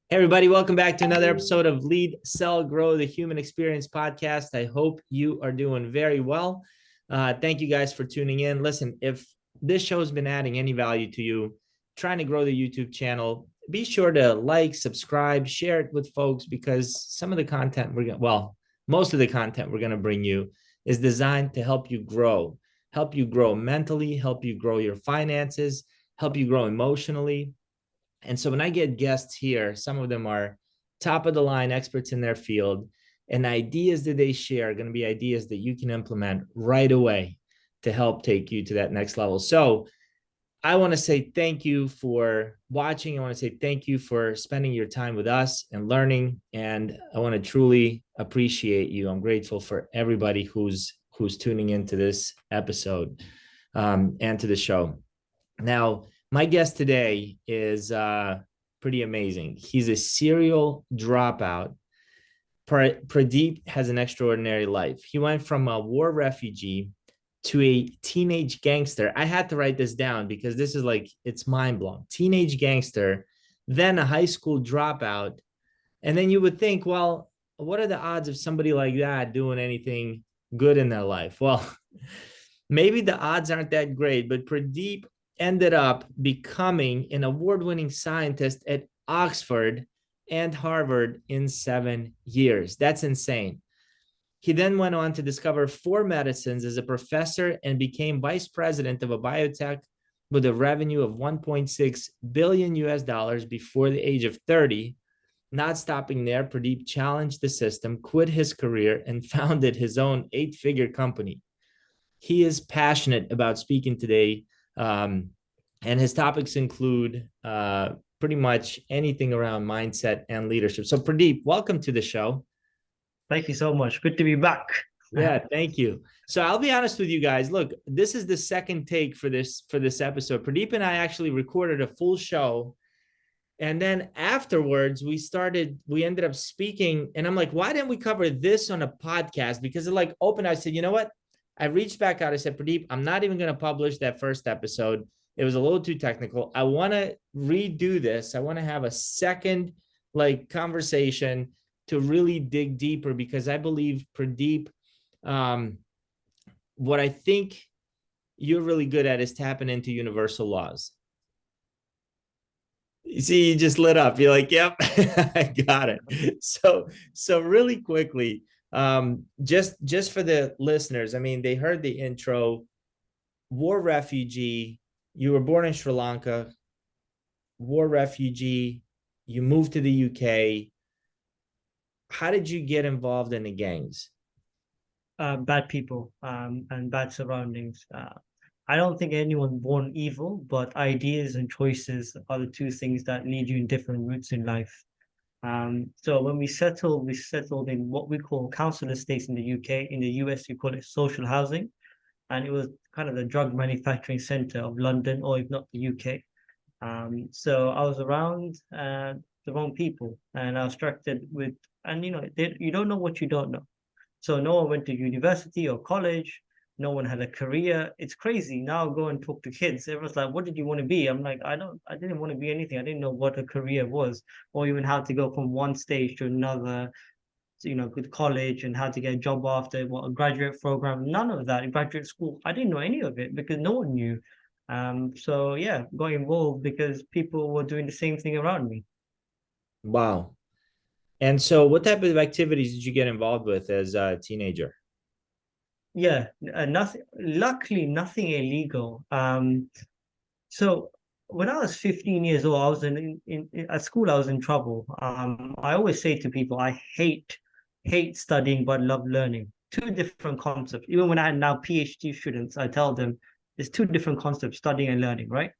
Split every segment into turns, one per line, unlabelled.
Hey everybody, welcome back to another episode of Lead, Sell, Grow, the Human Experience Podcast. I hope you are doing very well. Thank you guys for tuning in. Listen, if this show has been adding any value to you, trying to grow the YouTube channel, be sure to like, subscribe, share it with folks because some of the content most of the content we're going to bring you is designed to help you grow mentally, help you grow your finances, help you grow emotionally. And so when I get guests here, some of them are top of the line experts in their field, and ideas that they share are going to be ideas that you can implement right away to help take you to that next level. So I want to say thank you for watching. I want to say thank you for spending your time with us and learning. And I want to truly appreciate you. I'm grateful for everybody who's tuning into this episode and to the show. Now, my guest today is pretty amazing. He's a serial dropout. Pradeep has an extraordinary life. He went from a war refugee to a teenage gangster. I had to write this down because this is it's mind blowing. Teenage gangster, then a high school dropout. And then you would think, well, what are the odds of somebody like that doing anything good in their life? Well, maybe the odds aren't that great, but Pradeep ended up becoming an award-winning scientist at Oxford and Harvard in 7 years. That's insane. He then went on to discover 4 medicines as a professor and became vice president of a biotech with a revenue of 1.6 billion US dollars before the age of 30. Not stopping there, Pradeep challenged the system, quit his career, and founded his own 8-figure company. He is passionate about speaking today, and his topics include pretty much anything around mindset and leadership. So Pradeep, welcome to the show.
Thank you so much. Good to be back.
Yeah, thank you. So I'll be honest with you guys. Look, this is the second take for this episode. Pradeep and I actually recorded a full show. And then afterwards, we ended up speaking. And I'm like, why didn't we cover this on a podcast? Because it opened. I said, you know what? I reached back out. I said, Pradeep, I'm not even going to publish that first episode. It was a little too technical. I want to redo this. I want to have a second conversation to really dig deeper because I believe Pradeep, what I think you're really good at is tapping into universal laws. You see, you just lit up. You're like, yep, I got it. So really quickly, just for the listeners, I mean, they heard the intro, war refugee, you were born in Sri Lanka, war refugee, you moved to the UK. How did you get involved in the gangs?
Bad people and bad surroundings. I don't think anyone's born evil, but ideas and choices are the two things that lead you in different routes in life. So when we settled in what we call council estates in the UK. In the US, you call it social housing, and it was kind of the drug manufacturing center of London, or if not the UK. So I was around the wrong people, and I was attracted with, and you don't know what you don't know. So no one went to university or college. No one had a career. It's crazy. Now go and talk to kids. Everyone's like, "What did you want to be?" I'm like, I didn't want to be anything. I didn't know what a career was, or even how to go from one stage to another. With college and how to get a job after what a graduate program. None of that in graduate school. I didn't know any of it because no one knew. So yeah, got involved because people were doing the same thing around me.
Wow. And so what type of activities did you get involved with as a teenager?
Yeah, nothing. Luckily, nothing illegal. So when I was 15 years old, I was at school. I was in trouble. I always say to people, I hate studying, but love learning. Two different concepts. Even when I had now PhD students, I tell them there's two different concepts: studying and learning, right?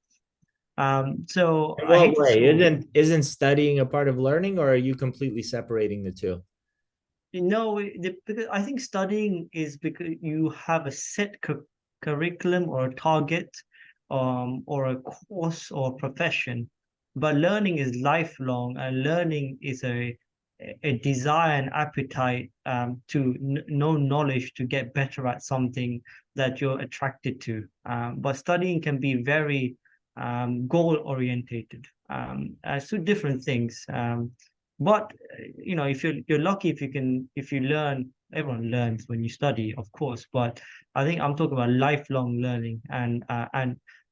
So
In
I
what
hated
way?
school.
Isn't studying a part of learning, or are you completely separating the two?
Because I think studying is because you have a set curriculum or a target, or a course or a profession. But learning is lifelong, and learning is a desire and appetite to know knowledge to get better at something that you're attracted to. But studying can be very goal orientated. So different things. But if you're lucky, if you learn, everyone learns when you study, of course. But I think I'm talking about lifelong learning and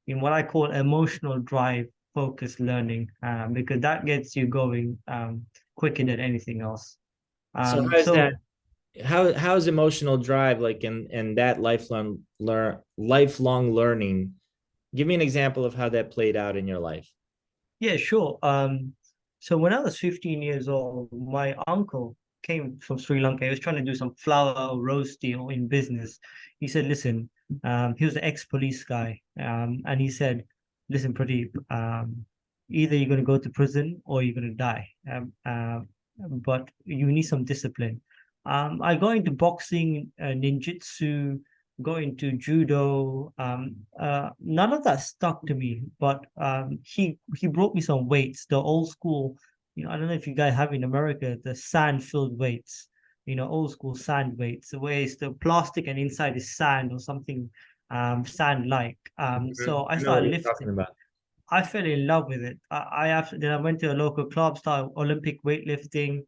in what I call emotional drive focused learning, because that gets you going quicker than anything else.
So how is that?
So
How is emotional drive like in that lifelong learning? Give me an example of how that played out in your life.
yeah, sure. So when I was 15 years old, my uncle came from Sri Lanka. He was trying to do some flour roast deal in business. He said, listen, he was an ex-police guy. And he said, listen, Pradeep, either you're going to go to prison or you're going to die. But you need some discipline. I got into boxing, ninjutsu, got into judo. None of that stuck to me, but he brought me some weights, the old school. I don't know if you guys have in America the sand-filled weights. Old school sand weights, where it's the plastic and inside is sand or something, sand-like. So I
I know what
started
you're talking
lifting.
about.
I fell in love with it. Then I went to a local club, started Olympic weightlifting.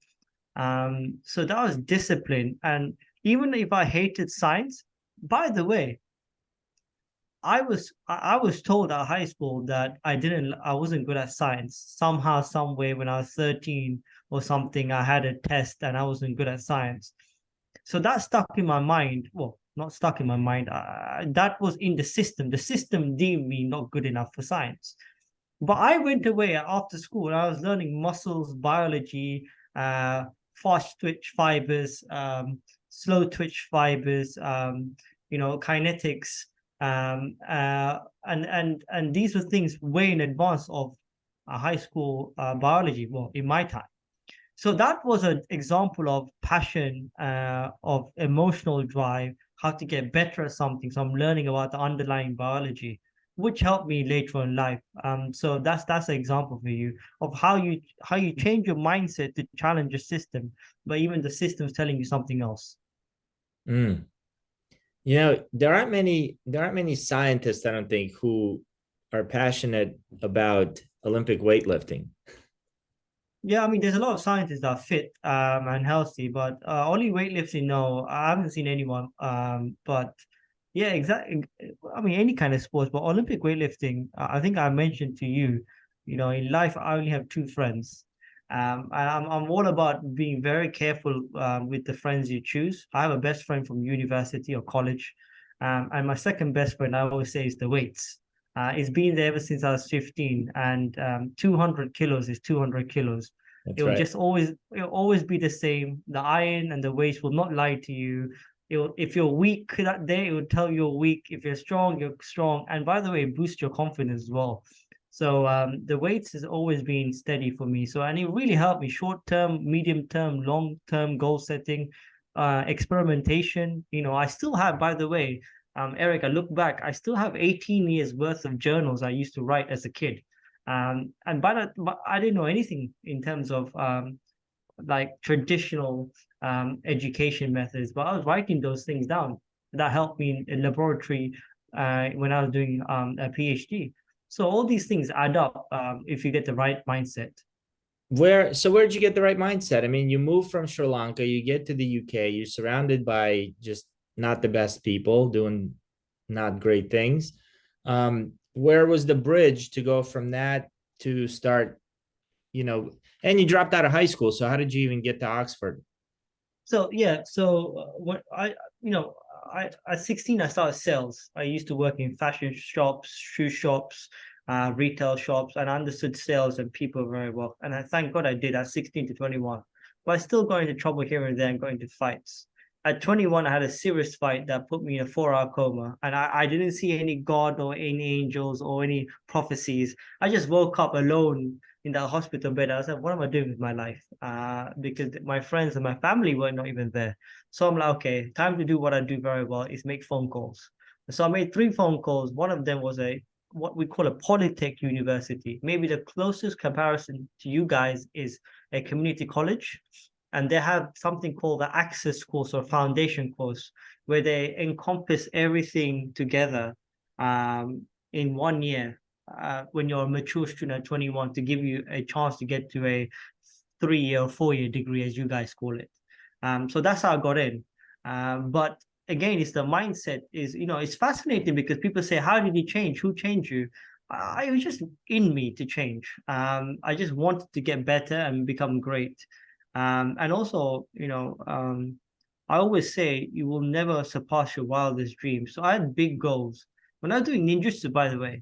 So that was discipline. And even if I hated science, by the way, I was told at high school that I wasn't good at science. Somehow, some way, when I was 13 or something, I had a test and I wasn't good at science. So that stuck in my mind. Well, not stuck in my mind. That was in the system. The system deemed me not good enough for science. But I went away after school and I was learning muscles, biology, fast twitch fibers, slow twitch fibers, kinetics, and these were things way in advance of high school biology. Well, in my time. So that was an example of passion, of emotional drive, how to get better at something. So I'm learning about the underlying biology, which helped me later in life. So that's an example for you of how you change your mindset to challenge the system, but even the system's telling you something else.
Mm. There aren't many scientists, I don't think, who are passionate about Olympic weightlifting.
Yeah, I mean, there's a lot of scientists that are fit and healthy, but only weightlifting, no, I haven't seen anyone. But yeah, exactly. I mean, any kind of sports, but Olympic weightlifting, I think I mentioned to you, in life, I only have two friends. And I'm all about being very careful with the friends you choose. I have a best friend from university or college, and my second best friend, I always say, is the weights. It's been there ever since I was 15, and 200 kilos is 200 kilos. It
That's
will
right.
just always be the same. The iron and the weights will not lie to you. If you're weak that day, it will tell you you're weak. If you're strong. And by the way, it boosts your confidence as well. So the weights has always been steady for me. So and it really helped me short term, medium term, long term goal setting, experimentation. I still have, by the way, Eric, I look back, I still have 18 years worth of journals I used to write as a kid. And but I didn't know anything in terms of like traditional education methods, but I was writing those things down. That helped me in laboratory when I was doing a PhD. So all these things add up if you get the right mindset.
Where'd you get the right mindset? I mean, you move from Sri Lanka, you get to the UK, you're surrounded by just not the best people doing not great things. Where was the bridge to go from that to start, and you dropped out of high school. So how did you even get to Oxford?
So yeah, so what I at 16 I started sales. I used to work in fashion shops, shoe shops, retail shops, and I understood sales and people very well. And I thank God I did at 16 to 21. But I still got into trouble here and there and got into fights. At 21, I had a serious fight that put me in a 4-hour coma. And I didn't see any God or any angels or any prophecies. I just woke up alone in that hospital bed. I was like, what am I doing with my life? Because my friends and my family were not even there. So I'm like, okay, time to do what I do very well is make phone calls. So I made 3 phone calls. One of them was what we call a Polytech university. Maybe the closest comparison to you guys is a community college. And they have something called the access course or foundation course, where they encompass everything together in one year. when you're a mature student at 21 to give you a chance to get to a 3 year or 4 year degree, as you guys call it. So that's how I got in. But again, it's the mindset is, it's fascinating because people say, how did you change? Who changed you? It was just in me to change. I just wanted to get better and become great. And also, I always say you will never surpass your wildest dreams. So I had big goals. When I was doing ninjutsu, by the way,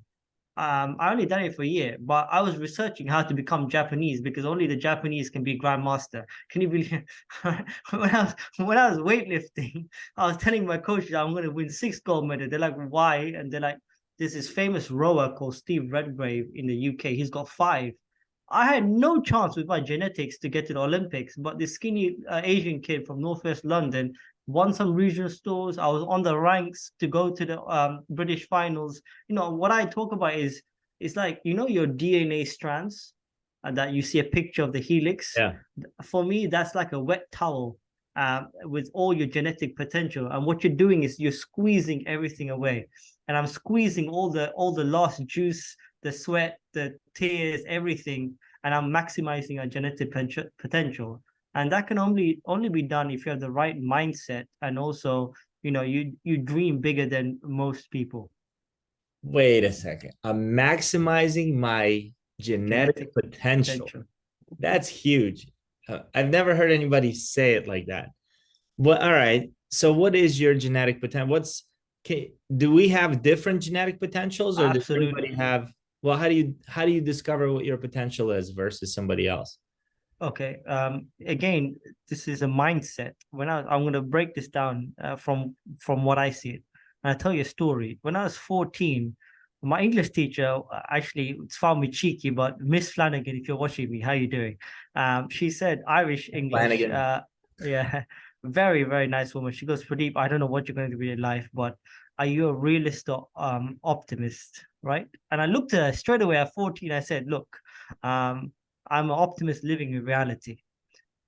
I only done it for a year, but I was researching how to become Japanese because only the Japanese can be grandmaster. Can you believe when I was weightlifting, I was telling my coach that I'm going to win 6 gold medals. They're like, why? And they're like, there's this famous rower called Steve Redgrave in the UK. He's got 5. I had no chance with my genetics to get to the Olympics, but this skinny Asian kid from Northwest London won some regional stores. I was on the ranks to go to the British finals. What I talk about is it's like your DNA strands and that you see a picture of the helix.
Yeah.
For me, that's like a wet towel with all your genetic potential. And what you're doing is you're squeezing everything away. And I'm squeezing all the lost juice, the sweat, the tears, everything, and I'm maximizing our genetic potential. And that can only be done if you have the right mindset, and also you dream bigger than most people.
Wait a second. I'm maximizing my genetic
Genetic
potential.
potential.
That's huge. I've never heard anybody say it like that. Well, all right. So, what is your genetic potential? Do we have different genetic potentials, or does everybody
Absolutely.
have? Well, how do you discover what your potential is versus somebody else?
Okay. Again, this is a mindset. I'm going to break this down from what I see it, and I tell you a story. When I was 14, my English teacher actually found me cheeky, but Miss Flanagan, if you're watching me, how you doing? She said Irish English.
Flanagan.
Yeah, very very nice woman. She goes, Pradeep, I don't know what you're going to do in life, but are you a realist or optimist? Right? And I looked at her straight away at 14. I said, look. Um, I'm an optimist living in reality.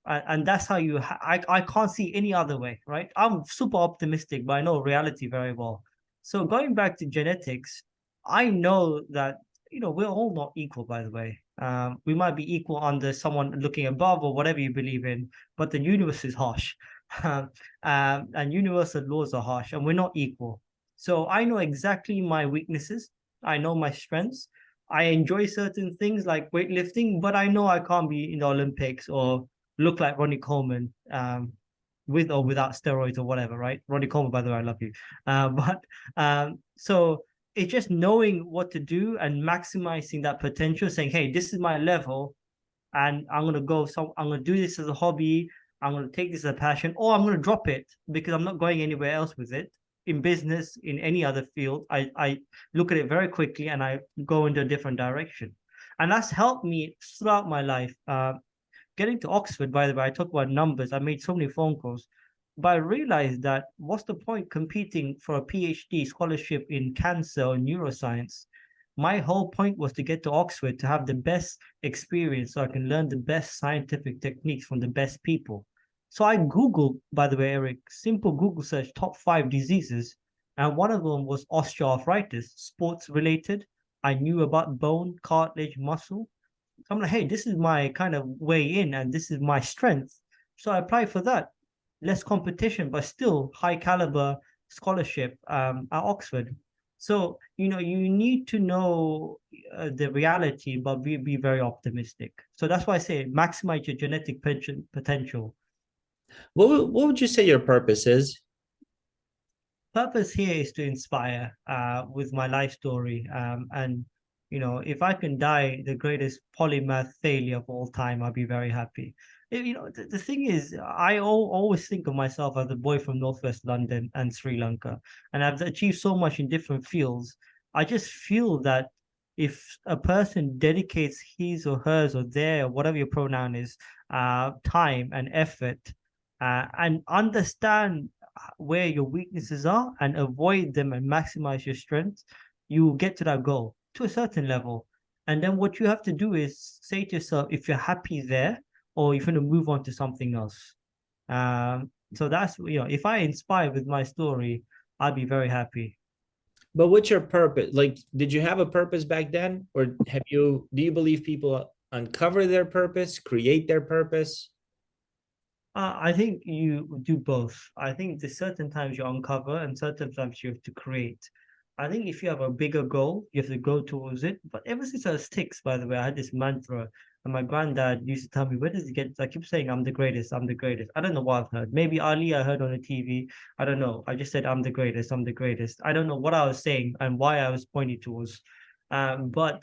And that's how I can't see any other way, right? I'm super optimistic, but I know reality very well. So going back to genetics, I know that, we're all not equal, by the way. We might be equal under someone looking above or whatever you believe in, but the universe is harsh. And universal laws are harsh, and we're not equal. So I know exactly my weaknesses. I know my strengths. I enjoy certain things like weightlifting, but I know I can't be in the Olympics or look like Ronnie Coleman with or without steroids or whatever, right? Ronnie Coleman, by the way, I love you. So it's just knowing what to do and maximizing that potential, saying, hey, this is my level, and I'm gonna go. So I'm gonna do this as a hobby. I'm gonna take this as a passion, or I'm gonna drop it because I'm not going anywhere else with it. In business, in any other field, I look at it very quickly and I go into a different direction, and that's helped me throughout my life. Getting to Oxford, by the way, I talk about numbers. I made so many phone calls, but I realized that what's the point competing for a PhD scholarship in cancer or neuroscience? My whole point was to get to Oxford to have the best experience so I can learn the best scientific techniques from the best people. So I Googled, by the way, Eric, simple Google search top 5 diseases, and one of them was osteoarthritis, sports related. I knew about bone, cartilage, muscle. I'm like, hey, this is my kind of way in, and this is my strength. So I applied for that. Less competition, but still high caliber scholarship at Oxford. So, you need to know the reality, but be very optimistic. So that's why I say maximize your genetic potential.
What would you say your purpose is?
Purpose here is to inspire with my life story. And if I can die the greatest polymath failure of all time, I'll be very happy. The thing is, I always think of myself as a boy from Northwest London and Sri Lanka, and I've achieved so much in different fields. I just feel that if a person dedicates his or hers or their, or whatever your pronoun is, time and effort, and understand where your weaknesses are and avoid them and maximize your strengths, you will get to that goal to a certain level. And then what you have to do is say to yourself if you're happy there or you're going to move on to something else. So that's, if I inspire with my story, I'll be very happy.
But what's your purpose? Like, did you have a purpose back then? Or do you believe people uncover their purpose, create their purpose?
I think you do both. I think there's certain times you uncover and certain times you have to create. I think if you have a bigger goal, you have to go towards it. But ever since I was six, by the way, I had this mantra, and my granddad used to tell me, "Where does he get?" I keep saying, "I'm the greatest. I'm the greatest." I don't know what I've heard. Maybe Ali, I heard on the TV. I don't know. I just said, "I'm the greatest. I'm the greatest." I don't know what I was saying and why I was pointing towards. But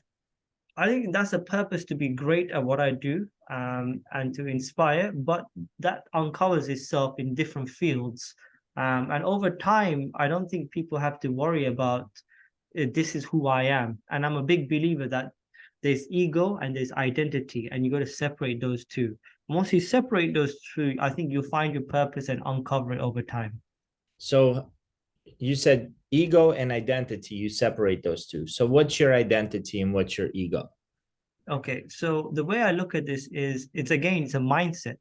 I think that's a purpose to be great at what I do, and to inspire, but that uncovers itself in different fields. And over time, I don't think people have to worry about this is who I am. And I'm a big believer that there's ego and there's identity, and you got to separate those two. Once you separate those two, I think you'll find your purpose and uncover it over time.
So you said ego and identity, you separate those two. So what's your identity and what's your ego?
Okay, so the way I look at this is it's a mindset.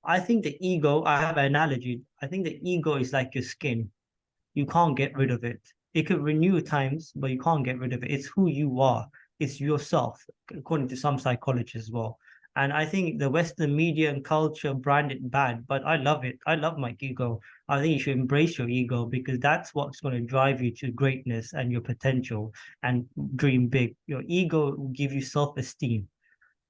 I think the ego, I have an analogy. I think the ego is like your skin. You can't get rid of it. It could renew at times, but you can't get rid of it. It's who you are. It's yourself, according to some psychologists as well. And I think the Western media and culture brand it bad, but I love it. I love my ego. I think you should embrace your ego because that's what's going to drive you to greatness and your potential and dream big. Your ego will give you self-esteem.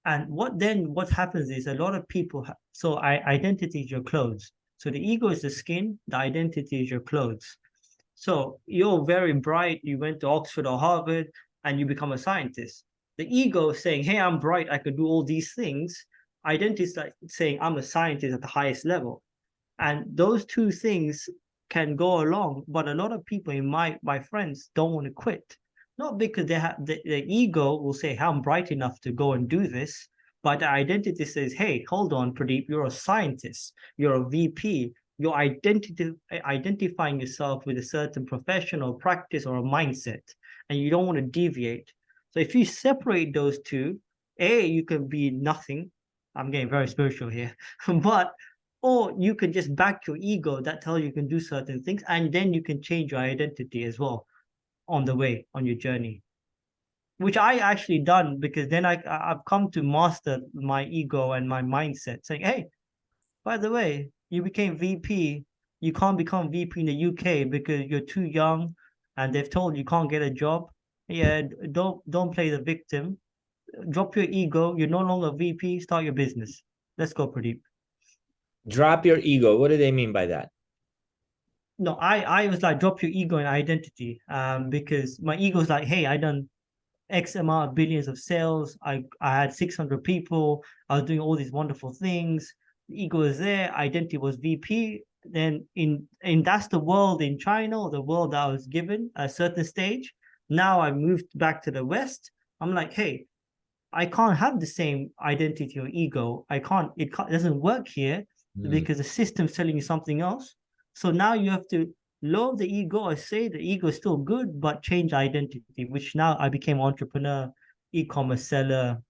And what happens is a lot of people, so identity is your clothes. So the ego is the skin, the identity is your clothes. So you're very bright, you went to Oxford or Harvard, and you become a scientist. The ego is saying, hey, I'm bright, I can do all these things. Identity is like saying, I'm a scientist at the highest level. And those two things can go along, but a lot of people in my friends don't want to quit. Not because they have the ego will say, hey, I'm bright enough to go and do this, but the identity says, hey, hold on, Pradeep, you're a scientist, you're a VP, you're identifying yourself with a certain profession or practice or a mindset, and you don't want to deviate. So if you separate those two, A, you can be nothing. I'm getting very spiritual here, but or you can just back your ego that tells you can do certain things, and then you can change your identity as well on the way on your journey, which I actually done because then I've come to master my ego and my mindset, saying, hey, by the way, you became VP. You can't become VP in the UK because you're too young, and they've told you can't get a job. Yeah, don't play the victim. Drop your ego. You're no longer VP. Start your business. Let's go, Pradeep.
Drop your ego. What do they mean by that?
No, I was like drop your ego and identity. Because my ego is like, hey, I done X amount of billions of sales. I had 600 people. I was doing all these wonderful things. The ego is there. Identity was VP. Then in that's the world in China, or the world that I was given at a certain stage. Now I moved back to the West. I'm like, hey, I can't have the same identity or ego. It doesn't work here
Mm.
because the system's telling you something else. So now you have to lower the ego. I say the ego is still good, but change identity, which now I became entrepreneur, e-commerce seller,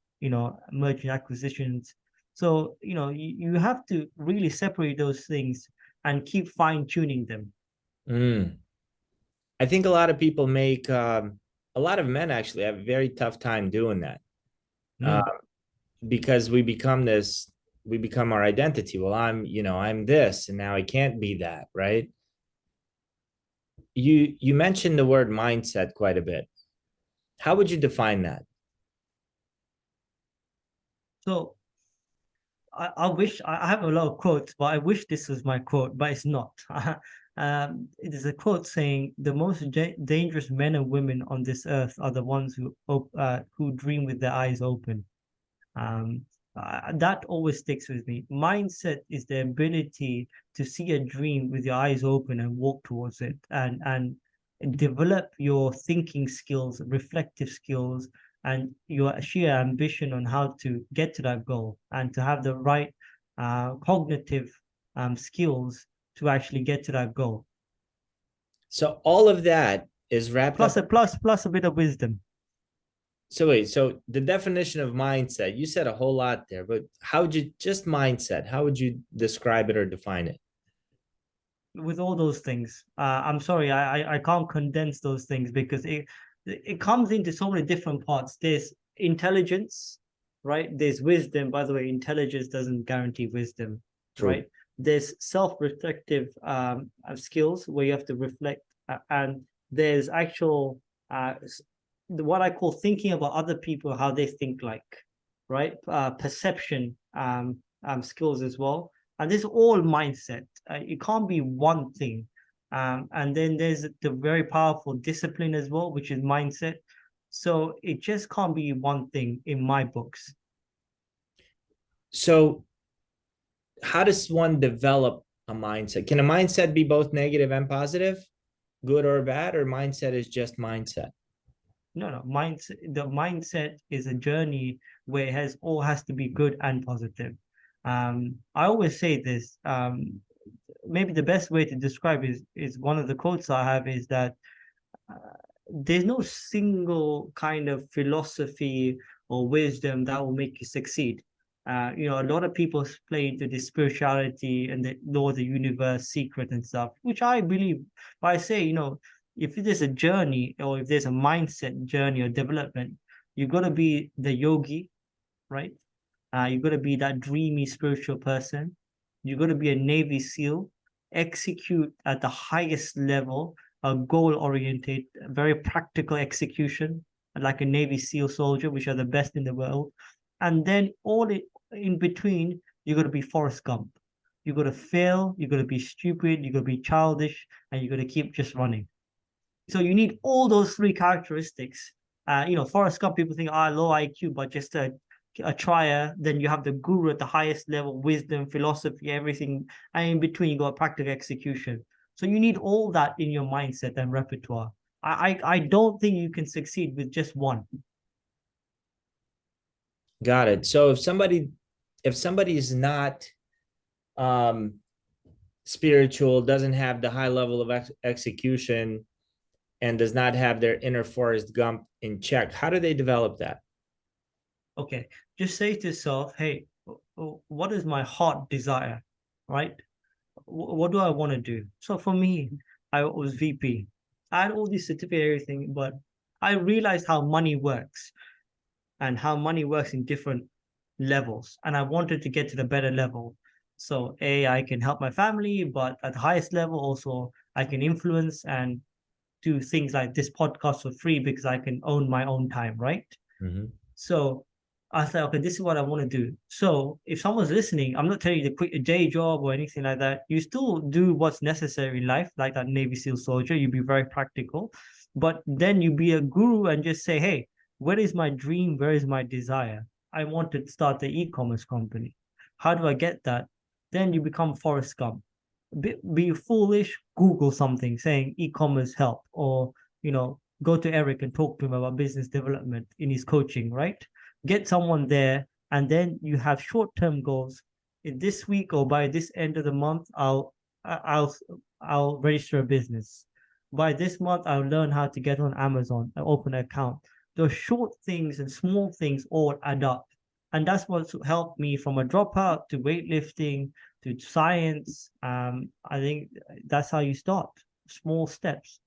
merchant acquisitions. So, you have to really separate those things and keep fine tuning them.
Mm. I think a lot of people make, a lot of men actually have a very tough time doing that, uh,
Mm.
because we become our identity. Well, I'm this, and now I can't be that, right? You mentioned the word mindset quite a bit. How would you define that?
So I wish I have a lot of quotes, but I wish this was my quote, but it's not. It is a quote saying, "The most dangerous men and women on this earth are the ones who dream with their eyes open." Um, that always sticks with me. Mindset is the ability to see a dream with your eyes open and walk towards it, and develop your thinking skills, reflective skills, and your sheer ambition on how to get to that goal, and to have the right cognitive skills to actually get to that goal.
So all of that is wrapped up.
Plus a bit of wisdom.
So wait, so the definition of mindset, you said a whole lot there, but how would you just mindset? How would you describe it or define it?
with all those things. I'm sorry, I can't condense those things because it comes into so many different parts. There's intelligence, right? There's wisdom. By the way, intelligence doesn't guarantee wisdom,
True.
right? There's self-reflective skills where you have to reflect, and there's actual what I call thinking about other people, how they think like, right? Perception skills as well. And this is all mindset. It can't be one thing. And then there's the very powerful discipline as well, which is mindset. So it just can't be one thing in my books.
So how does one develop a mindset? Can a mindset be both negative and positive, good or bad, or mindset is just mindset?
No, mindset. The mindset is a journey where it has to be good and positive. I always say this. Maybe the best way to describe is one of the quotes I have is that there's no single kind of philosophy or wisdom that will make you succeed. A lot of people play into the spirituality and the law of the universe, secret and stuff, which I believe. But I say, if there's a journey or if there's a mindset journey or development, you got to be the yogi, right? You got to be that dreamy spiritual person. You got to be a Navy SEAL, execute at the highest level, a goal oriented, very practical execution, like a Navy SEAL soldier, which are the best in the world. And then in between, you got to be Forrest Gump. You got to fail, you got to be stupid, you got to be childish, and you got to keep just running. So you need all those three characteristics. Forrest Gump, people think, low IQ, but just a trier. Then you have the guru at the highest level, wisdom, philosophy, everything. And in between, you got practical execution. So you need all that in your mindset and repertoire. I don't think you can succeed with just one.
Got it. So if somebody is not spiritual, doesn't have the high level of execution, and does not have their inner Forrest Gump in check, how do they develop that?
Okay, just say to yourself, hey, what is my heart desire, right? What do I want to do? So for me, I was VP. I had all these certificates, everything, but I realized how money works and how money works in different levels. And I wanted to get to the better level. So I can help my family, but at the highest level, also I can influence and do things like this podcast for free because I can own my own time, right?
Mm-hmm.
So I thought, okay, this is what I want to do. So if someone's listening, I'm not telling you to quit your day job or anything like that. You still do what's necessary in life, like that Navy SEAL soldier. You be very practical, but then you be a guru and just say, hey, where is my dream? Where is my desire? I want to start the e-commerce company. How do I get that? Then you become Forrest Gump. Be foolish, Google something saying e-commerce help, or go to Eric and talk to him about business development in his coaching, right? Get someone there, and then you have short-term goals. In this week or by this end of the month, I'll I'll register a business. By this month, I'll learn how to get on Amazon and open an account. Those short things and small things all add up. And that's what's helped me from a dropout to weightlifting to science. I think that's how you start. Small steps.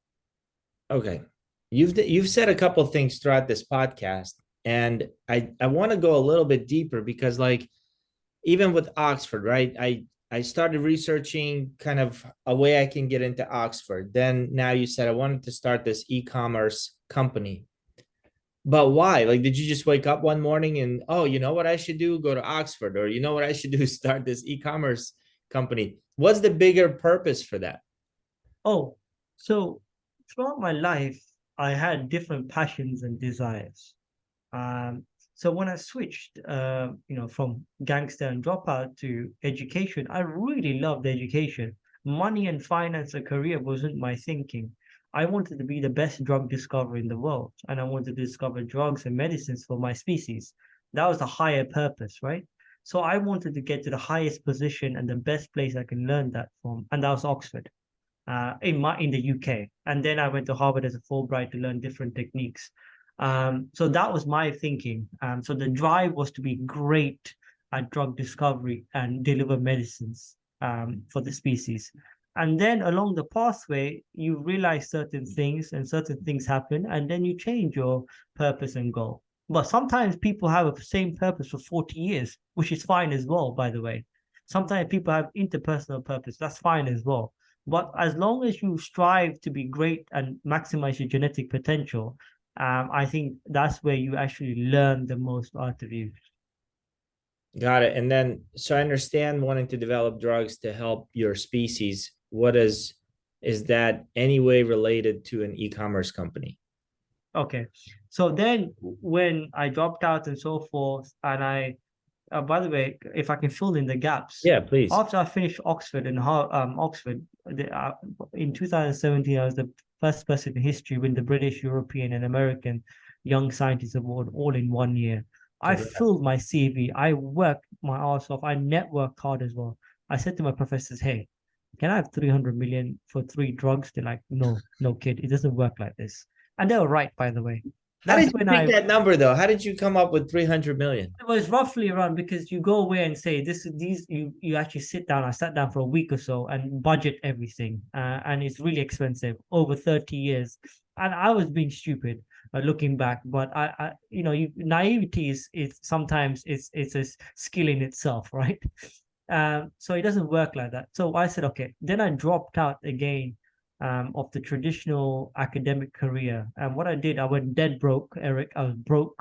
Okay. You've said a couple of things throughout this podcast, and I want to go a little bit deeper because, like, even with Oxford, right? I started researching kind of a way I can get into Oxford. Then now you said I wanted to start this e-commerce company. But why? Like, did you just wake up one morning and, oh, you know what I should do? Go to Oxford, or you know what I should do? Start this e-commerce company. What's the bigger purpose for that?
Oh, so throughout my life, I had different passions and desires. Um, so when I switched, from gangster and dropout to education, I really loved education. Money and finance and career wasn't my thinking. I wanted to be the best drug discoverer in the world, and I wanted to discover drugs and medicines for my species. That was the higher purpose, right? So I wanted to get to the highest position and the best place I can learn that from, and that was Oxford, in the UK. And then I went to Harvard as a Fulbright to learn different techniques. So that was my thinking. So the drive was to be great at drug discovery and deliver medicines for the species. And then along the pathway, you realize certain things and certain things happen, and then you change your purpose and goal. But sometimes people have the same purpose for 40 years, which is fine as well, by the way. Sometimes people have interpersonal purpose. That's fine as well. But as long as you strive to be great and maximize your genetic potential, I think that's where you actually learn the most out of you.
Got it. And then, so I understand wanting to develop drugs to help your species. Is that any way related to an e-commerce company?
Okay. So then when I dropped out and so forth, and by the way, if I can fill in the gaps,
Yeah, please.
after I finished Oxford and Oxford, in 2017, I was the first person in history to win the British, European, and American Young Scientist Award all in 1 year. I
Congrats.
filled my CV. I worked my ass off. I networked hard as well. I said to my professors, "Hey, can I have 300 million for 3 drugs?" They're like, "No, no, kid, it doesn't work like this." And they were right, by the way.
How
That's
did you
when
pick
I
that number though? How did you come up with 300 million?
it was roughly around, because you go away and say this is these you actually sit down. I sat down for a week or so and budget everything, and it's really expensive over 30 years. And I was being stupid looking back, but naivety is sometimes it's a skill in itself, right? So it doesn't work like that. So I said, okay. Then I dropped out again of the traditional academic career. And what I did, I went dead broke, Eric. I was broke,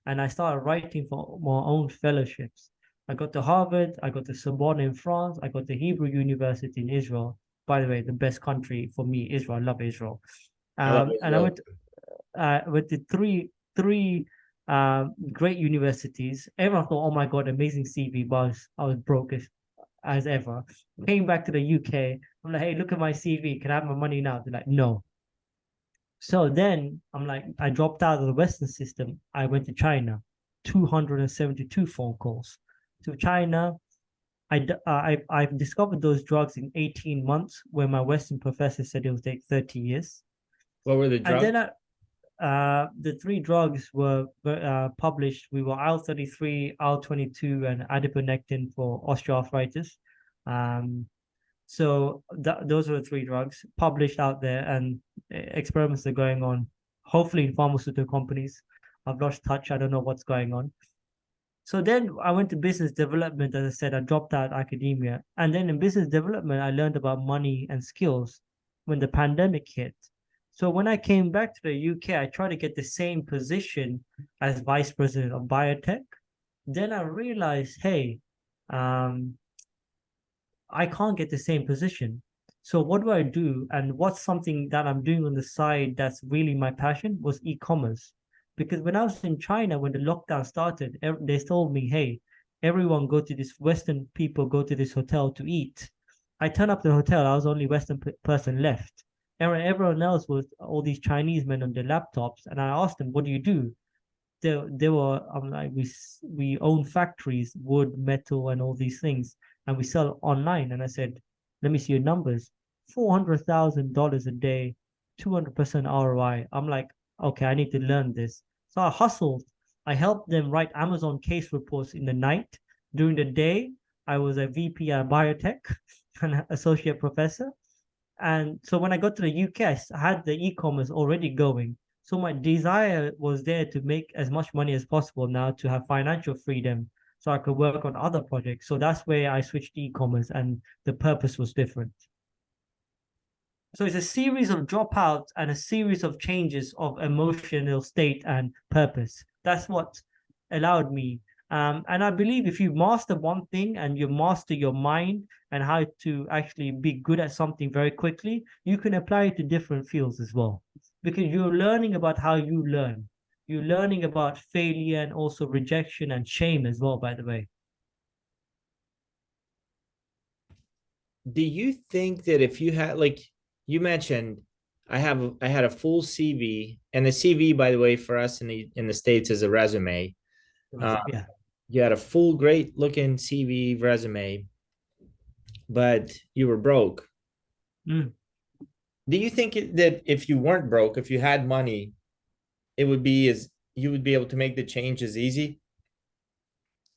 and I started writing for my own fellowships. I got to Harvard, I got to Sorbonne in France, I got to Hebrew University in Israel. By the way, the best country for me, Israel. I love Israel.
I love
And I
Israel.
went to three great universities. Everyone thought, "Oh my God, amazing CV," but I was broke as ever. Came back to the UK. I'm like, "Hey, look at my CV. Can I have my money now?" They're like, "No." So then I'm like, I dropped out of the Western system. I went to China, 272 phone calls to China. I've discovered those drugs in 18 months, where my Western professor said it would take 30 years.
What were the
And
drugs?
then the 3 drugs were published. We were IL-33, IL-22, and adiponectin for osteoarthritis. Um, so those are the 3 drugs published out there, and experiments are going on, hopefully in pharmaceutical companies. I've lost touch. I don't know what's going on. So then I went to business development. As I said, I dropped out academia. And then in business development, I learned about money and skills when the pandemic hit. So when I came back to the UK, I tried to get the same position as vice president of Biotech. Then I realized, hey, um, I can't get the same position. So what do I do? And what's something that I'm doing on the side that's really my passion was e-commerce. Because when I was in China, when the lockdown started, they told me, "Hey, everyone go to this Western people go to this hotel to eat." I turned up to the hotel. I was the only Western person left. Everyone else was all these Chinese men on their laptops. And I asked them, "What do you do?" They were, I'm like, we own factories, wood, metal, and all these things, and we sell online. And I said, "Let me see your numbers. $400,000 a day, 200% ROI." I'm like, okay, I need to learn this. So I hustled. I helped them write Amazon case reports in the night. During the day, I was a VP at Biotech, an associate professor. And so when I got to the UK, I had the e-commerce already going. So my desire was there to make as much money as possible now, to have financial freedom so I could work on other projects. So that's where I switched to e-commerce, and the purpose was different. So it's a series of dropouts and a series of changes of emotional state and purpose. That's what allowed me. And I believe if you master one thing and you master your mind and how to actually be good at something very quickly, you can apply it to different fields as well. Because you're learning about how you learn. You're learning about failure and also rejection and shame as well, by the way.
Do you think that if you had, like you mentioned, I had a full CV, and the CV, by the way, for us in the States is a resume. Uh,
Yeah.
you had a full, great looking CV resume, but you were broke.
Mm.
Do you think that if you weren't broke, if you had money, it would be as you would be able to make the changes easy?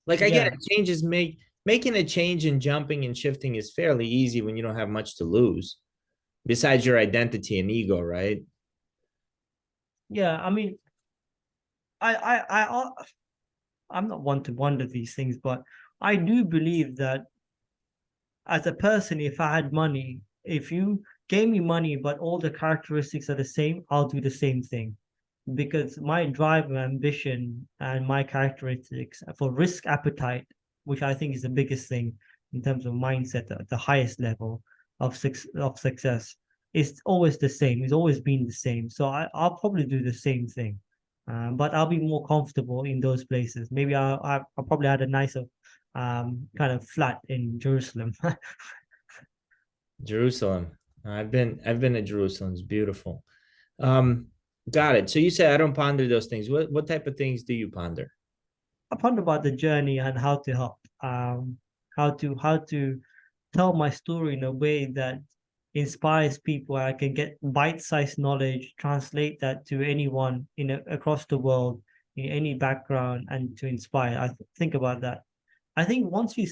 Like I get
Yeah.
it, changes make making a change in jumping and shifting is fairly easy when you don't have much to lose besides your identity and ego, right?
Yeah, I mean, I I'm not one to wonder these things, but I do believe that as a person, if I had money, if you gave me money, but all the characteristics are the same, I'll do the same thing. Because my drive and ambition and my characteristics for risk appetite, which I think is the biggest thing in terms of mindset at the highest level of success, is always the same. It's always been the same. So I'll probably do the same thing. But I'll be more comfortable in those places. Maybe I'll probably had a nicer kind of flat in Jerusalem.
Jerusalem. I've been to Jerusalem. It's beautiful. Um, got it. So you said I don't ponder those things. What type of things do you ponder?
I ponder about the journey and how to help, how to tell my story in a way that inspires people. I can get bite-sized knowledge, translate that to anyone across the world in any background, and to inspire. Think about that. I think once you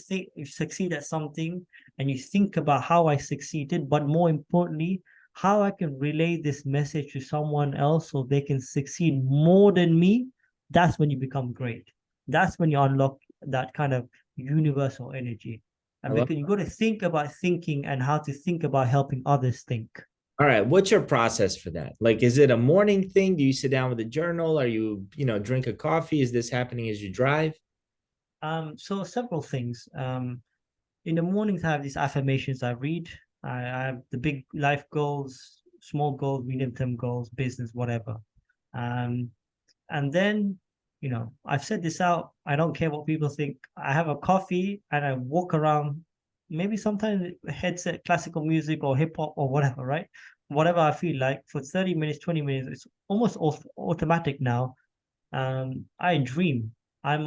succeed at something and you think about how I succeeded, but more importantly, how I can relay this message to someone else so they can succeed more than me, that's when you become great. That's when you unlock that kind of universal energy.
I
And
love.
because you got to think about thinking and how to think about helping others think.
All right. What's your process for that? Like, is it a morning thing? Do you sit down with a journal? Are you drink a coffee? Is this happening as you drive?
So several things. In the mornings, I have these affirmations I read. I have the big life goals, small goals, medium term goals, business, whatever. Um, and then, I've said this out. I don't care what people think. I have a coffee and I walk around, maybe sometimes headset, classical music or hip hop or whatever, right? Whatever I feel like for 30 minutes, 20 minutes, it's almost automatic now. I dream. I'm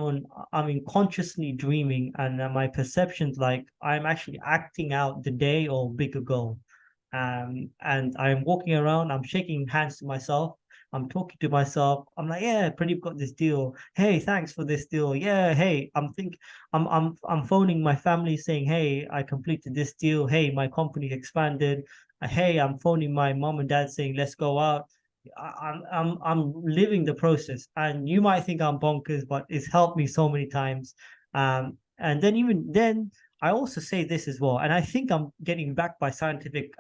in consciously dreaming, and my perceptions like I'm actually acting out the day or bigger goal. And I'm walking around, I'm shaking hands to myself, I'm talking to myself. I'm like, yeah, Pradeep got this deal. Hey, thanks for this deal. Yeah, hey, I'm phoning my family saying, hey, I completed this deal. Hey, my company expanded. Hey, I'm phoning my mom and dad saying, let's go out. I'm living the process, and you might think I'm bonkers, but it's helped me so many times. And then even then, I also say this as well, and I think I'm getting backed by scientific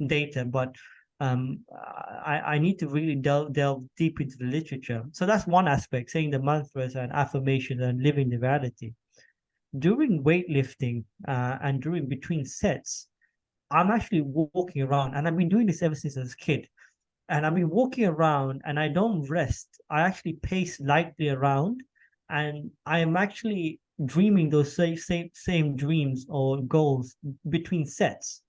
data, but I need to really delve deep into the literature. So that's one aspect, saying the mantras and affirmations and living the reality. During weightlifting and during between sets, I'm actually walking around, and I've been doing this ever since I was a kid, and I've been walking around and I don't rest. I actually pace lightly around, and I am actually dreaming those same dreams or goals between sets.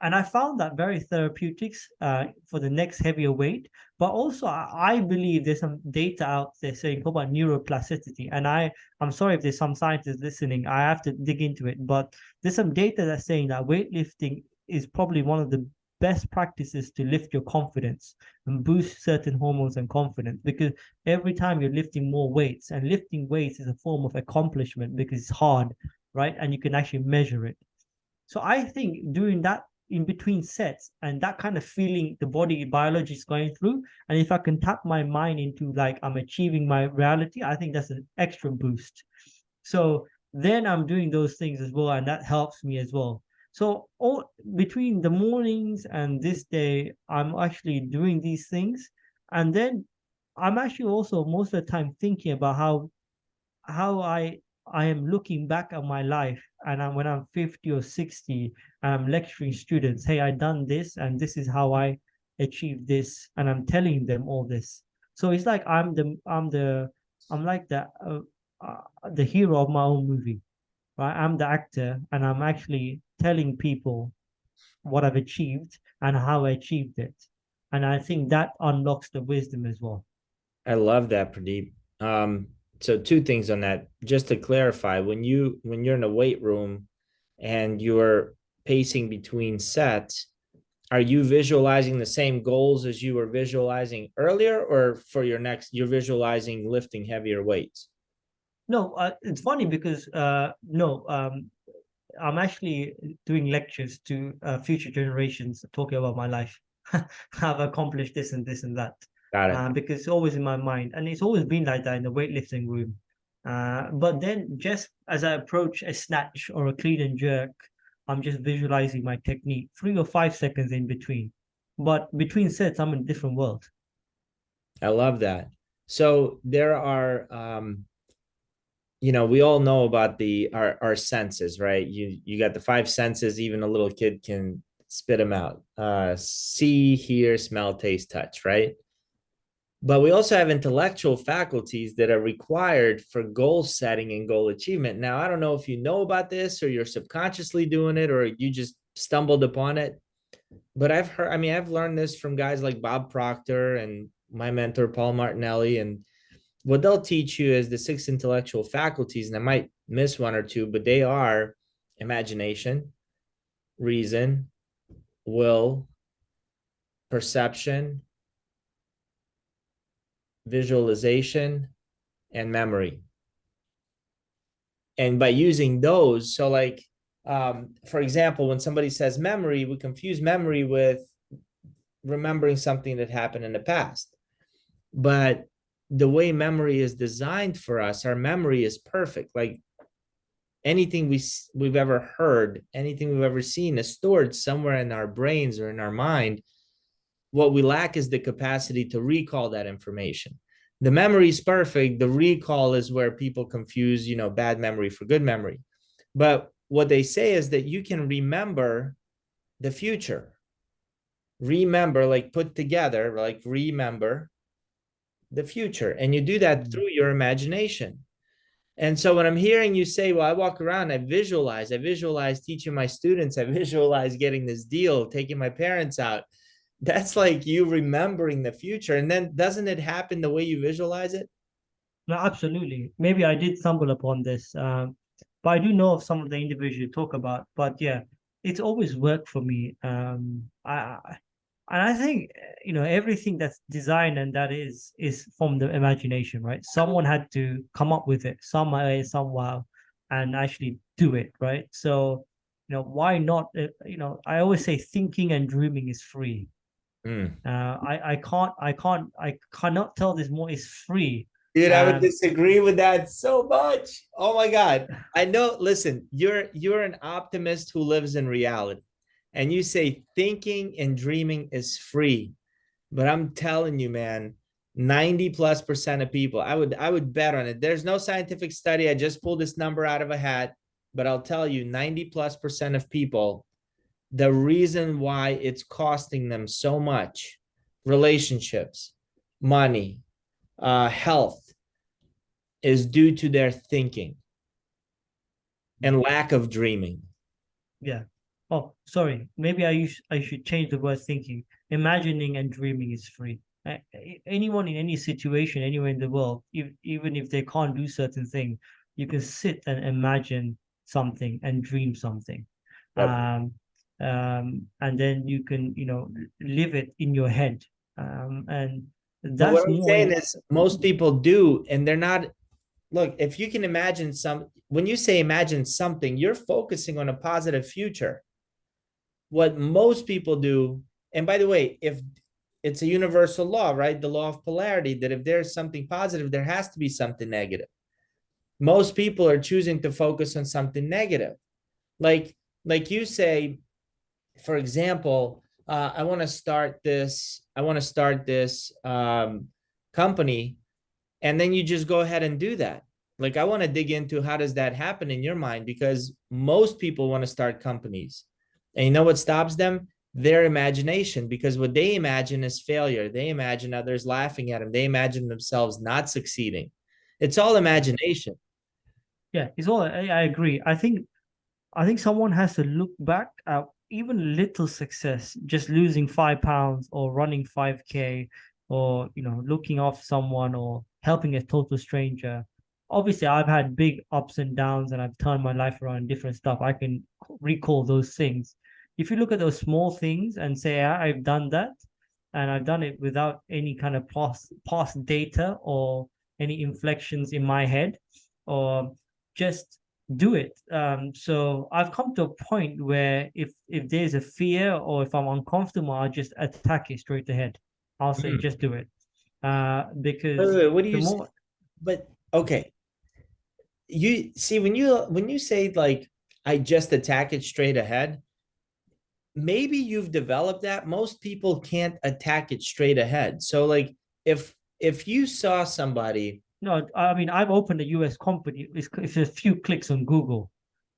And I found that very therapeutic for the next heavier weight. But also, I believe there's some data out there saying about neuroplasticity. And I'm sorry if there's some scientists listening, I have to dig into it. But there's some data that's saying that weightlifting is probably one of the best practices to lift your confidence and boost certain hormones and confidence, because every time you're lifting more weights, and lifting weights is a form of accomplishment because it's hard, right? And you can actually measure it. So I think doing that in between sets and that kind of feeling the body biology is going through, and if I can tap my mind into like I'm achieving my reality, I think that's an extra boost. So then I'm doing those things as well, and that helps me as well. So all between the mornings and this day, I'm actually doing these things, and then I'm actually also most of the time thinking about how I am looking back at my life, and when I'm 50 or 60 and I'm lecturing students, hey, I done this and this is how I achieved this, and I'm telling them all this. So it's like I'm like the hero of my own movie, right? I'm the actor, and I'm actually telling people what I've achieved and how I achieved it. And I think that unlocks the wisdom as well.
I love that, Pradeep. So two things on that. Just to clarify, when you're in a weight room and you're pacing between sets, are you visualizing the same goals as you were visualizing earlier, or for your next, you're visualizing lifting heavier weights?
No, it's funny because no, I'm actually doing lectures to future generations, talking about my life. I've accomplished this and this and that,
Got it.
because it's always in my mind, and it's always been like that in the weightlifting room. But then, just as I approach a snatch or a clean and jerk, I'm just visualizing my technique, 3 or 5 seconds in between. But between sets, I'm in a different world.
I love that. So there are we all know about the our senses, right? You got the five senses, even a little kid can spit them out. See, hear, smell, taste, touch, right? But we also have intellectual faculties that are required for goal setting and goal achievement. Now, I don't know if you know about this or you're subconsciously doing it or you just stumbled upon it, but I've learned this from guys like Bob Proctor and my mentor, Paul Martinelli. And what they'll teach you is the six intellectual faculties. And I might miss one or two, but they are imagination, reason, will, perception, visualization, and memory. And by using those, so like, for example, when somebody says memory, we confuse memory with remembering something that happened in the past. But the way memory is designed for us, our memory is perfect. Like anything we've ever heard, anything we've ever seen is stored somewhere in our brains or in our mind. What we lack is the capacity to recall that information. The memory is perfect. The recall is where people confuse, bad memory for good memory. But what they say is that you can remember the future. Remember, like put together, like remember the future. And you do that through your imagination. And so when I'm hearing you say, well, I walk around, I visualize teaching my students, I visualize getting this deal, taking my parents out. That's like you remembering the future. And then doesn't it happen the way you visualize it?
No, absolutely. Maybe I did stumble upon this, but I do know of some of the individuals you talk about. But yeah, it's always worked for me. And I think everything that's designed and that is from the imagination, right? Someone had to come up with it some way, somehow, and actually do it, right? So why not? I always say thinking and dreaming is free.
Mm.
I cannot tell this more. It's free.
Dude, I would
Um,
disagree with that so much. Oh my God. I know, listen, you're an optimist who lives in reality. And you say thinking and dreaming is free. But I'm telling you, man, 90+% of people, I would bet on it. There's no scientific study. I just pulled this number out of a hat, but I'll tell you, 90+% of people, the reason why it's costing them so much, relationships, money, health, is due to their thinking and lack of dreaming.
Yeah. Oh, sorry. Maybe I should change the word thinking. Imagining and dreaming is free. Anyone in any situation, anywhere in the world, even if they can't do certain things, you can sit and imagine something and dream something.
Yep.
And then you can, live it in your head. And
But what
that's
I'm
more.
saying is most people do, and they're not. Look, if you can imagine when you say imagine something, you're focusing on a positive future. What most people do, and by the way, if it's a universal law, right? The law of polarity, that if there's something positive, there has to be something negative. Most people are choosing to focus on something negative. Like, like you say, for example, I want to start this company, and then you just go ahead and do that. Like, I want to dig into how does that happen in your mind, because most people want to start companies, and you know what stops them? Their imagination, because what they imagine is failure. They imagine others laughing at them. They imagine themselves not succeeding. It's all imagination.
Yeah, it's all. I agree. I think someone has to look back at even little success, just losing 5 pounds or running 5K or looking off someone or helping a total stranger. Obviously, I've had big ups and downs and I've turned my life around, different stuff. I can recall those things. If you look at those small things and say, I've done that and I've done it without any kind of past data or any inflections in my head, or just do it. So I've come to a point where if there's a fear or if I'm uncomfortable, I'll just attack it straight ahead. I'll say
Hmm.
just do it.
Wait,
Because
wait, what do
the
you say?
more
But okay, you see when you say like I just attack it straight ahead, maybe you've developed that. Most people can't attack it straight ahead. So like if you saw somebody,
no, I mean I've opened a US company. It's a few clicks on Google,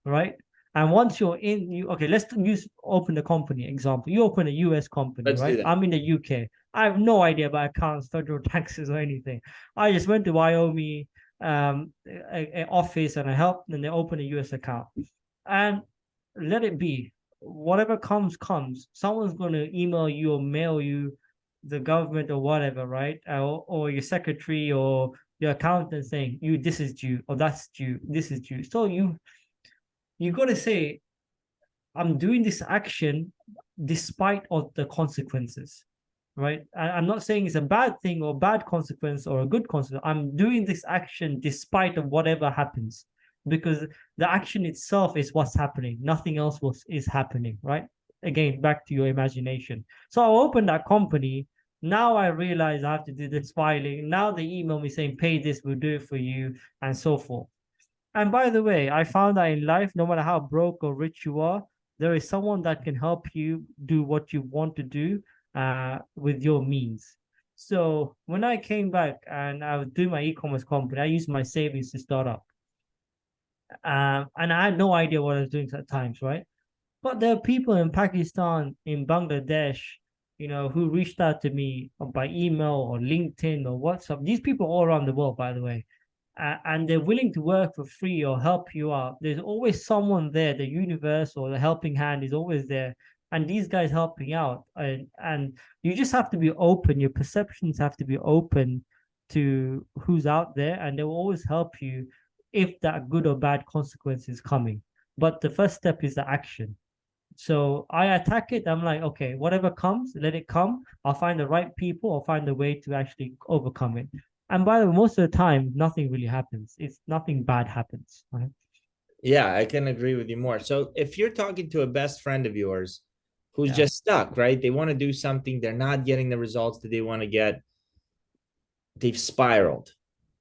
right? And once you're in, you okay, let's use open the company example. You open a US company,
let's do
right?
that.
I'm in the UK. I have no idea about accounts, federal taxes, or anything. I just went to Wyoming a office and I helped and they opened a US account. And let it be. Whatever comes, comes. Someone's gonna email you or mail you the government or whatever, right? Or your secretary or your accountant saying you this is due or that's due, this is due. So you got to say I'm doing this action despite of the consequences, right? I'm not saying it's a bad thing or bad consequence or a good consequence. I'm doing this action despite of whatever happens, because the action itself is what's happening. Nothing else is happening, right? Again, back to your imagination. So I opened that company. Now I realize I have to do this filing. Now they email me saying, pay this, we'll do it for you, and so forth. And by the way, I found that in life, no matter how broke or rich you are, there is someone that can help you do what you want to do with your means. So when I came back and I was doing my e-commerce company, I used my savings to start up. And I had no idea what I was doing at times, right? But there are people in Pakistan, in Bangladesh, who reached out to me by email or LinkedIn or WhatsApp. These people all around the world, by the way, and they're willing to work for free or help you out. There's always someone there. The universe or the helping hand is always there, and these guys helping out. And you just have to be open. Your perceptions have to be open to who's out there, and they will always help you if that good or bad consequence is coming. But the first step is the action. So I attack it. I'm like, okay, whatever comes, let it come. I'll find the right people. I'll find a way to actually overcome it. And by the way, most of the time, nothing really happens. It's nothing bad happens. Right?
Yeah, I can agree with you more. So if you're talking to a best friend of yours who's
Yeah.
just stuck, right? They want to do something, they're not getting the results that they want to get, they've spiraled.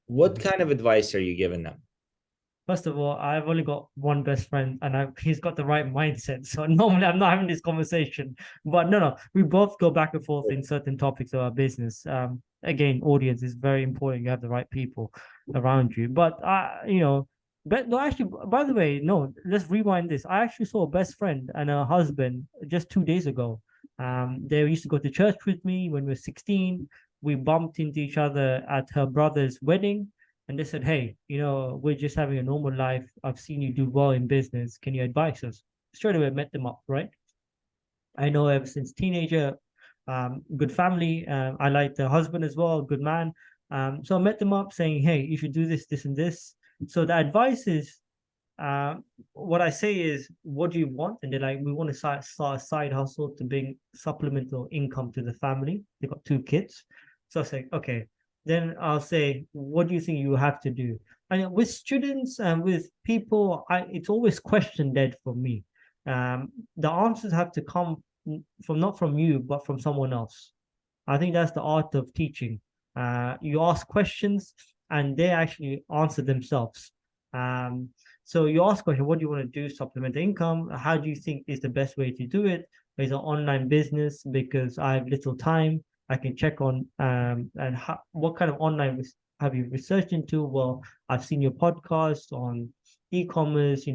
What
Mhm.
kind of advice are you giving them?
First of all, I've only got one best friend, and he's got the right mindset. So normally, I'm not having this conversation. But no, we both go back and forth in certain topics of our business. Again, audience is very important. You have the right people around you. But but no, actually, by the way, no, let's rewind this. I actually saw a best friend and a husband just 2 days ago. They used to go to church with me when we were 16. We bumped into each other at her brother's wedding and they said, "Hey, we're just having a normal life. I've seen you do well in business. Can you advise us?" Straight away, met them up, right? I know ever since teenager, good family. I like the husband as well, good man. So I met them up saying, "Hey, you should do this, this, and this." So the advice is, uh, what I say is, "What do you want?" And they're like, "We want to start a side hustle to bring supplemental income to the family." They got 2 kids. So I say, "Okay." Then I'll say, "What do you think you have to do?" And with students and with people, it's always question dead for me. The answers have to come from not from you, but from someone else. I think that's the art of teaching. You ask questions and they actually answer themselves. Um, so you ask question, what do you want to do? Supplement the income. How do you think is the best way to do it? Is an online business because I have little time. I can check on and what kind of online have you researched into? Well, I've seen your podcast on e-commerce,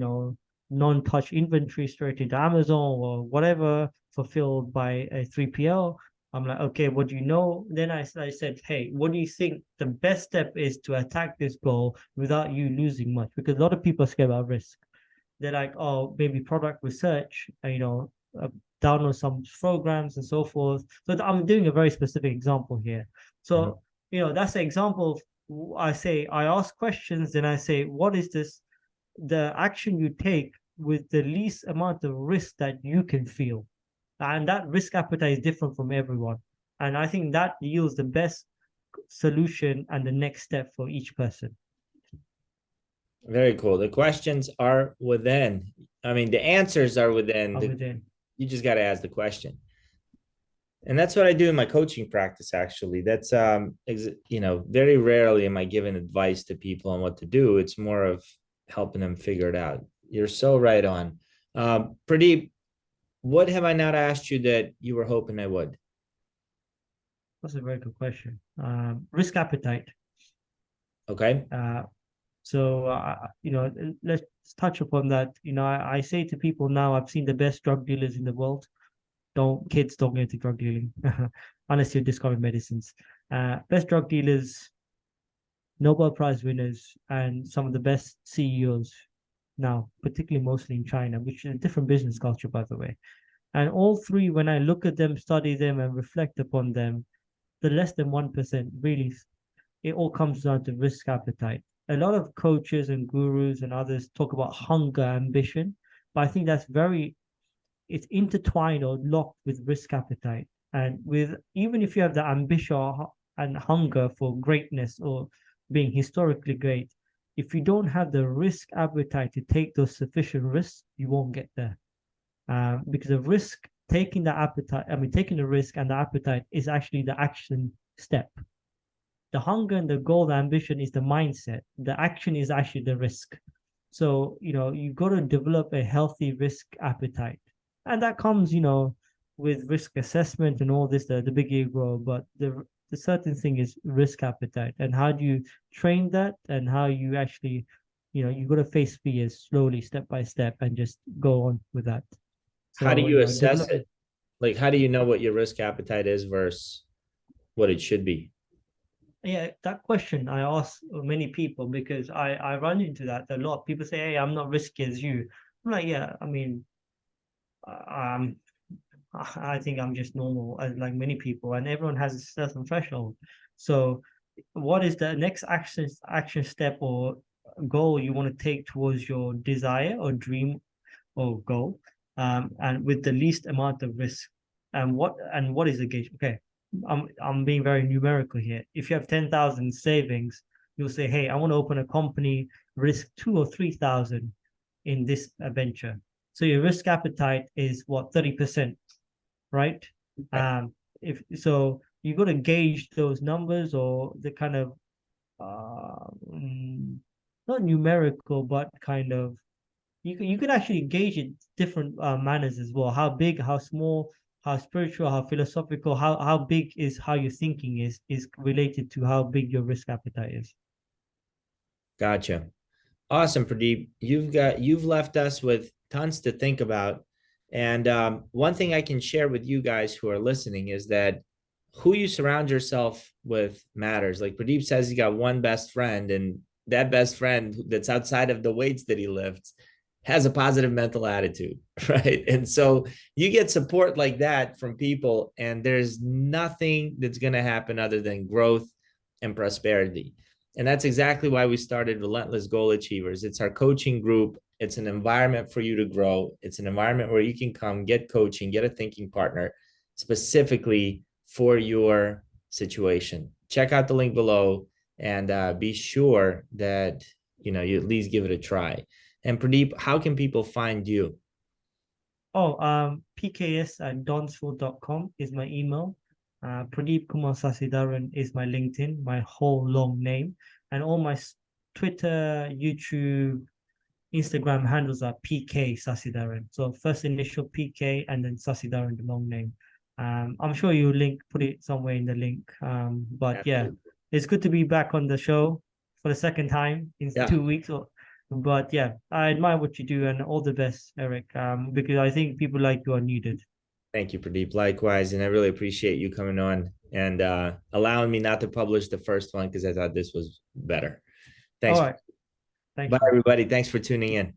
non-touch inventory straight into Amazon or whatever, fulfilled by a 3PL. I'm like, okay, what do you know? Then I said, hey, what do you think the best step is to attack this goal without you losing much? Because a lot of people are scared about risk. They're like, oh, maybe product research, uh, download some programs and so forth. So I'm doing a very specific example here.
Mhm.
So, that's the example of, I say, I ask questions, then I say, what is the action you take with the least amount of risk that you can feel? And that risk appetite is different from everyone. And I think that yields the best solution and the next step for each person.
Very cool. The questions are within. I mean, the answers are within.
Other than
You just got to ask the question. And that's what I do in my coaching practice, actually. That's very rarely am I giving advice to people on what to do. It's more of helping them figure it out. You're so right on. Pradeep, what have I not asked you that you were hoping I would?
that's a very good question. Risk appetite.
Okay.
Let's touch upon that. I say to people now, I've seen the best drug dealers in the world. Kids don't get into drug dealing unless you discover medicines. Best drug dealers, Nobel Prize winners, and some of the best CEOs now, particularly mostly in China, which is a different business culture, by the way. And all three, when I look at them, study them, and reflect upon them, the less than 1%, really, it all comes down to risk appetite. A lot of coaches and gurus and others talk about hunger, ambition, but I think it's intertwined or locked with risk appetite. And with even if you have the ambition and hunger for greatness or being historically great, if you don't have the risk appetite to take those sufficient risks, you won't get there. Because the risk, taking the risk and the appetite is actually the action step. The hunger and the goal, the ambition is the mindset. The action is actually the risk. So, you've got to develop a healthy risk appetite. And that comes, with risk assessment and all this, the big ego, but the certain thing is risk appetite. And how do you train that and how you actually, you got to face fears slowly, step by step, and just go on with that.
How do
So,
you assess
develop.
it? Like, how do you know what your risk appetite is versus what it should be?
Yeah, that question I ask many people because I run into that a lot. People say, "Hey, I'm not risky as you." I'm like, "Yeah, I mean, um, I think I'm just normal, as like many people, and everyone has a certain threshold." So, what is the next action step or goal you want to take towards your desire or dream or goal, and with the least amount of risk? And what is the gauge? Okay, I'm being very numerical here. If you have 10,000 savings, you'll say, "Hey, I want to open a company, risk 2 or 3,000 in this venture." So your risk appetite is what, 30%, right?
Right.
If so, you got to gauge those numbers or the kind of uh, mm, not numerical, but kind of you could actually engage in different manners as well. How big, how small, how spiritual, how philosophical, how big is how your thinking is related to how big your risk appetite is.
Gotcha. Awesome, Pradeep. You've left us with tons to think about. And one thing I can share with you guys who are listening is that who you surround yourself with matters. Like Pradeep says, he got one best friend, and that best friend that's outside of the weights that he lifts has a positive mental attitude, right? And so you get support like that from people, and there's nothing that's going to happen other than growth and prosperity. And that's exactly why we started Relentless Goal Achievers. It's our coaching group. It's an environment for you to grow. It's an environment where you can come get coaching, get a thinking partner specifically for your situation. Check out the link below and be sure that you at least give it a try. And Pradeep, how can people find you?
Oh, pks@donsful.com is my email. Pradeep Kumar Sasidaran is my LinkedIn, my whole long name. And all my Twitter, YouTube, Instagram handles are PK Sasidaran. So first initial PK and then Sasidaran, the long name. I'm sure you put it somewhere in the link. But yeah,
Absolutely.
it's good to be back on the show for the second time in
Yeah.
2 weeks. But yeah, I admire what you do and all the best, Eric. Because I think people like you are needed.
Thank you, Pradeep. Likewise. And I really appreciate you coming on and allowing me not to publish the first one because I thought this was better.
All
Thanks.
right,
Bye,
thank you.
everybody. Thanks for tuning in.